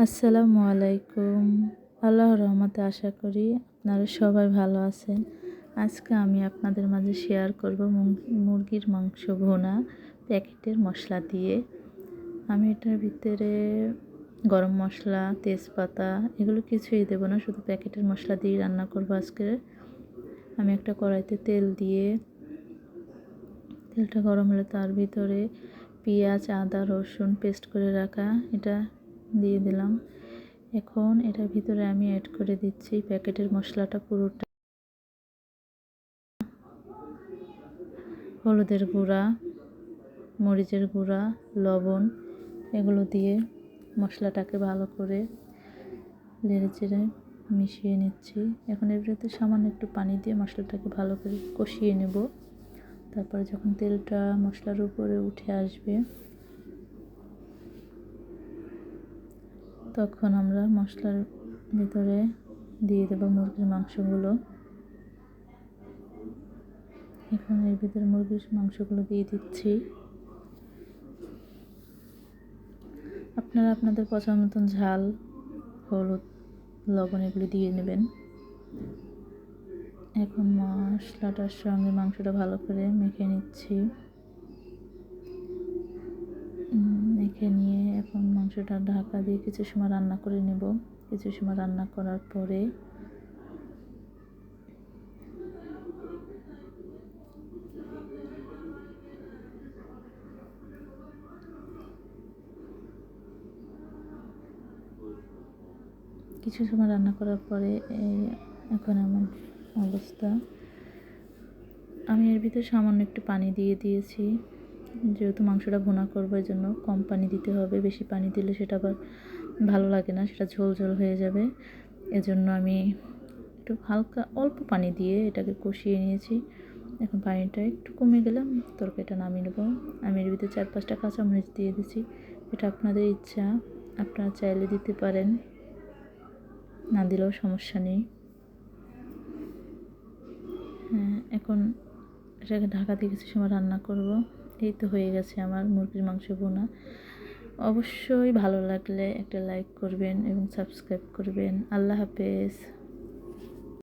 আসসালামু আলাইকুম। আল্লাহর রহমতে আশা করি আপনারা সবাই ভালো আছেন। আজকে আমি আপনাদের মাঝে শেয়ার করব মুরগির মাংস ভুনা প্যাকেটের মশলা দিয়ে। আমি এটার ভিতরে গরম মশলা, তেজপাতা এগুলো কিছুই দেব না, শুধু প্যাকেটের মশলা দিয়ে রান্না করব আজকে। আমি একটা কড়াইতে তেল দিয়ে তেলটা গরম হলে তার ভিতরে পেঁয়াজ, আদা, রসুন পেস্ট করে রাখা এটা দিয়ে দিলাম। এখন এটার ভিতরে আমি অ্যাড করে দিচ্ছি প্যাকেটের মশলাটা পুরোটা, হলুদের গুঁড়া, মরিচের গুঁড়া, লবণ এগুলো দিয়ে মশলাটাকে ভালো করে নেড়ে চেড়ে মিশিয়ে নিচ্ছি। এখন এর ভিতরে সামান্য একটু পানি দিয়ে মশলাটাকে ভালো করে কষিয়ে নেব। তারপরে যখন তেলটা মশলার উপরে উঠে আসবে তখন আমরা মশলার ভিতরে দিয়ে দেবো মুরগির মাংসগুলো। এখন এর ভিতরে মুরগির মাংসগুলো দিয়ে দিচ্ছি। আপনারা আপনাদের পছন্দ মতন ঝাল, হলুদ, লবণ এগুলি দিয়ে নেবেন। এখন মশলাটার সঙ্গে মাংসটা ভালো করে মেখে নিচ্ছি। মেখে নিয়ে এখন মাংসটা ঢাকা দিয়ে কিছু সময় রান্না করে নেব। কিছু সময় রান্না করার পরে এখন এমন অবস্থা। আমি এর ভিতরে সামান্য একটু পানি দিয়ে দিয়েছি, যেহেতু মাংসটা ভুনা করবো এই জন্য কম পানি দিতে হবে। বেশি পানি দিলে সেটা আবার ভালো লাগে না, সেটা ঝোল ঝোল হয়ে যাবে। এজন্য আমি একটু হালকা অল্প পানি দিয়ে এটাকে কষিয়ে নিয়েছি। এখন পানিটা একটু কমে গেলে তরকারিটা নামিয়ে নেব। আমি এর ভিতরে 4-5টা কাঁচামরিচ দিয়ে দিচ্ছি। এটা আপনাদের ইচ্ছা, আপনারা চাইলে দিতে পারেন, না দিলেও সমস্যা নেই। এখন এটাকে ঢাকা দিয়ে কিছু সময় রান্না করব। এই তো হয়ে গেছে আমার মুরগির মাংস ভুনা। অবশ্যই ভালো লাগলে একটা লাইক করবেন এবং সাবস্ক্রাইব করবেন। আল্লাহ হাফেজ।